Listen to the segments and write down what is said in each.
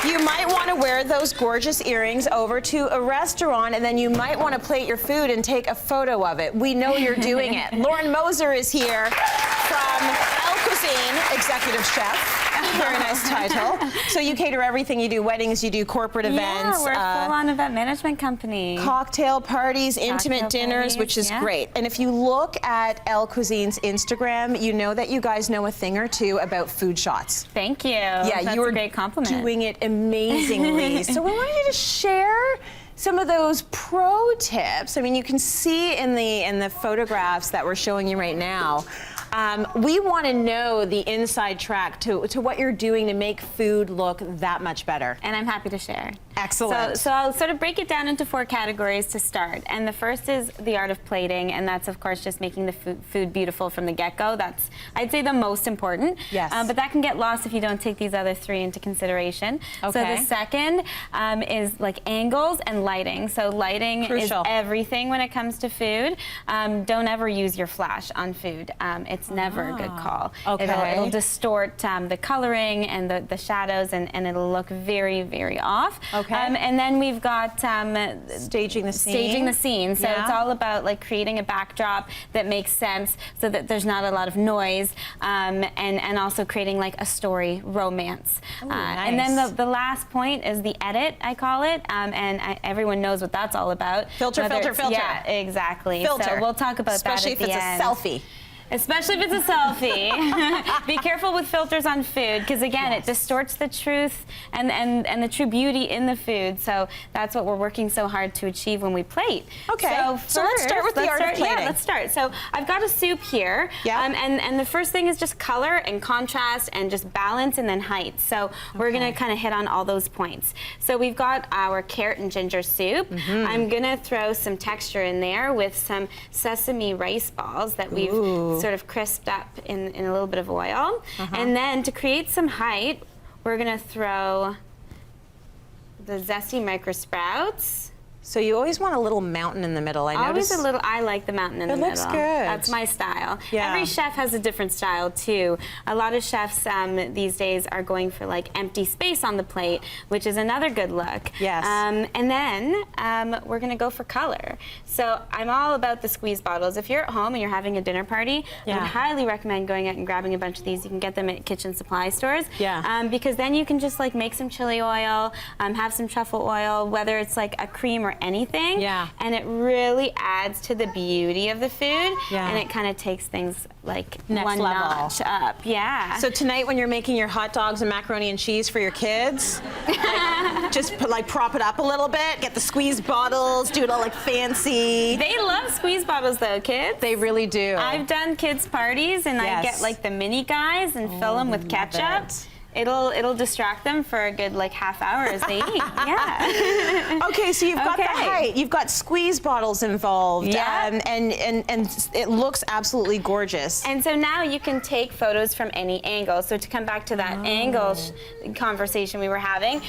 You might want to wear those gorgeous earrings over to a restaurant, and then you might want to plate your food and take a photo of it. We know you're doing it. Lauren Moser is here from El Cuisine, executive chef. Very nice title. So you cater everything. You do weddings, you do corporate events. Yeah, we're a full-on event management company. Cocktail parties, intimate dinners, which is great. And if you look at El Cuisine's Instagram, you know that you guys know a thing or two about food shots. Thank you. Yeah, that's you are a great compliment. Doing it amazingly. So we wanted you to share some of those pro tips. I mean, you can see in the photographs that we're showing you right now. We want to know the inside track to what you're doing to make food look that much better. And I'm happy to share. Excellent. So I'll sort of break it down into 4 categories to start. And the first is the art of plating, and that's of course just making the food beautiful from the get-go. That's, I'd say, the most important. Yes. But that can get lost if you don't take these other 3 into consideration. Okay. So the second is like angles and lighting. So lighting Crucial. is everything when it comes to food. Don't ever use your flash on food. It's never a good call. Okay. It'll distort the coloring and the shadows, and it'll look very, very off. Okay. And then we've got staging the scene. Staging the scene. So Yeah. it's all about like creating a backdrop that makes sense, so that there's not a lot of noise, and also creating like a story, romance. Ooh, And nice. then the last point is the edit, I call it, and everyone knows what that's all about. Filter, Whether filter, it's- filter. Yeah, exactly. Filter. So we'll talk about Especially that at the end. Especially if it's a selfie. Especially if it's a selfie. Be careful with filters on food, because again, it distorts the truth and the true beauty in the food. So that's what we're working so hard to achieve when we plate. Okay. So let's start with the art of plating. Yeah, let's start. So I've got a soup here. Yeah. And the first thing is just color and contrast and just balance and then height. So we're gonna kind of hit on all those points. So we've got our carrot and ginger soup. I'm gonna throw some texture in there with some sesame rice balls that we've sort of crisped up in a little bit of oil. And then to create some height, we're gonna throw the zesty micro sprouts. So you always want a little mountain in the middle. I Always noticed. a little. I like the mountain in the middle. It looks good. That's my style. Yeah. Every chef has a different style too. A lot of chefs these days are going for like empty space on the plate, which is another good look. Yes. And then we're gonna go for color. So I'm all about the squeeze bottles. If you're at home and you're having a dinner party, I would highly recommend going out and grabbing a bunch of these. You can get them at kitchen supply stores. Yeah. Because then you can just like make some chili oil, have some truffle oil, whether it's like a cream or anything. Yeah. And it really adds to the beauty of the food. Yeah. And it kind of takes things like Next one level. notch up. Yeah. So tonight when you're making your hot dogs and macaroni and cheese for your kids, just prop it up a little bit, get the squeeze bottles, do it all like fancy. They love squeeze bottles though, kids. They really do. I've done kids' parties and I get like the mini guys and fill them with ketchup. It'll distract them for a good like half hour as they eat. Yeah. Okay, so you've got the height, you've got squeeze bottles involved, and it looks absolutely gorgeous. And so now you can take photos from any angle. So to come back to that angle conversation we were having,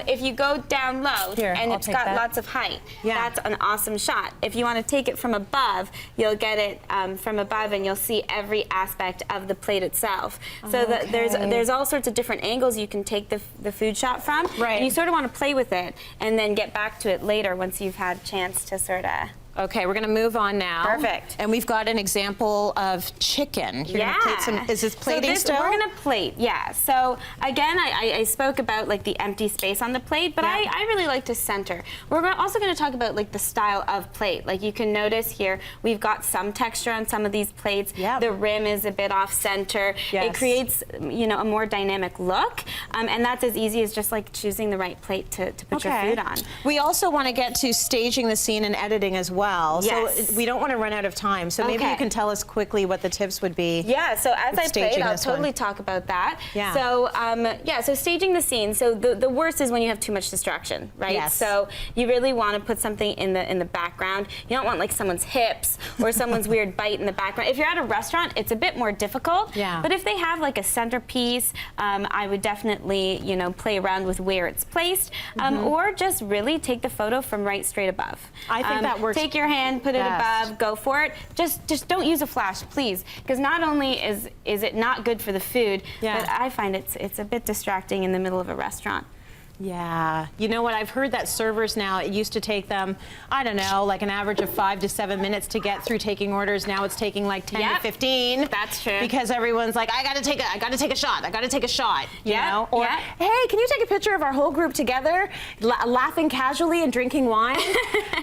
if you go down low and it's got lots of height, that's an awesome shot. If you want to take it from above, you'll get it from above and you'll see every aspect of the plate itself. So that there's all sorts of different angles you can take the food shot from. Right. And you sort of want to play with it and then get back to it later once you've had a chance to sort of. Okay, we're going to move on now. Perfect. And we've got an example of chicken. You're gonna plate some, is this plating still? We're going to plate, yeah. So again, I spoke about like the empty space on the plate, but I really like to center. We're also going to talk about like the style of plate. Like you can notice here, we've got some texture on some of these plates. The rim is a bit off center. It creates, you know, a more dynamic look. And that's as easy as just like choosing the right plate to put your food on. We also want to get to staging the scene and editing as well. Yes. So we don't want to run out of time. So maybe you can tell us quickly what the tips would be. Yeah, so as I plate, I'll totally one. talk about that. Yeah. So, so staging the scene. So the worst is when you have too much distraction, right? Yes. So you really want to put something in the background. You don't want like someone's hips or someone's weird bite in the background. If you're at a restaurant, it's a bit more difficult. Yeah. But if they have like a centerpiece, I would definitely, you know, play around with where it's placed, or just really take the photo from right straight above. I think that works. Take your hand, put it above, go for it. Just don't use a flash, please, because not only is it not good for the food, but I find it's a bit distracting in the middle of a restaurant. Yeah. You know what? I've heard that servers now, it used to take them, I don't know, like an average of 5 to 7 minutes to get through taking orders. Now it's taking like 10 to 15. That's true. Because everyone's like, I gotta take a shot. I gotta take a shot. You know? Or, yeah. hey, can you take a picture of our whole group together, laughing casually and drinking wine?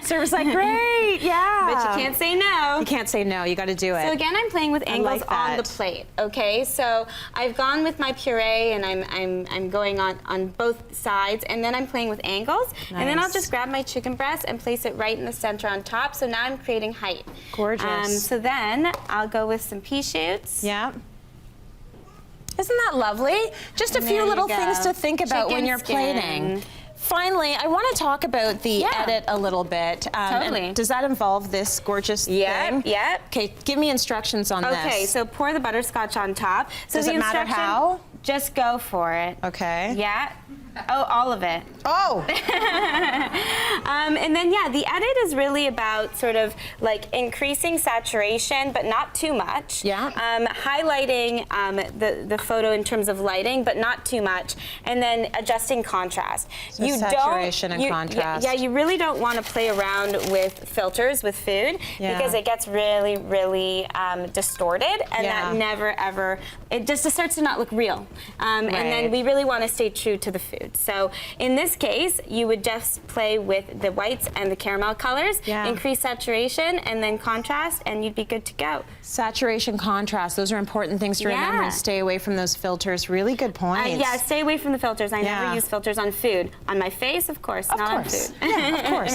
Server's like, great, yeah. But you can't say no. You can't say no. You got to do it. So again, I'm playing with angles on the plate. Okay, so I've gone with my puree, and I'm going on both sides, and then I'm playing with angles, and then I'll just grab my chicken breast and place it right in the center on top. So now I'm creating height. Gorgeous. So then I'll go with some pea shoots. Yeah. Isn't that lovely? Just a few little things to think about when you're plating. Finally, I want to talk about the edit a little bit. Totally. Does that involve this gorgeous thing? Yep. Okay, give me instructions on this. Okay, so pour the butterscotch on top. So Does it matter how? Just go for it. Okay. Yeah. Oh, all of it. Oh! And then, yeah, the edit is really about sort of like increasing saturation, but not too much. Yeah. Highlighting the photo in terms of lighting, but not too much. And then adjusting contrast. So saturation and contrast. Yeah, you really don't want to play around with filters with food because it gets really, really distorted, and that never, ever, it just starts to not look real. And then we really want to stay true to the food. So in this case, you would just play with the whites and the caramel colors, increase saturation and then contrast, and you'd be good to go. Saturation, contrast, those are important things to remember, and stay away from those filters. Really good points. Yeah, stay away from the filters. I never use filters on food. On my face, of course, not on food. Yeah, of course.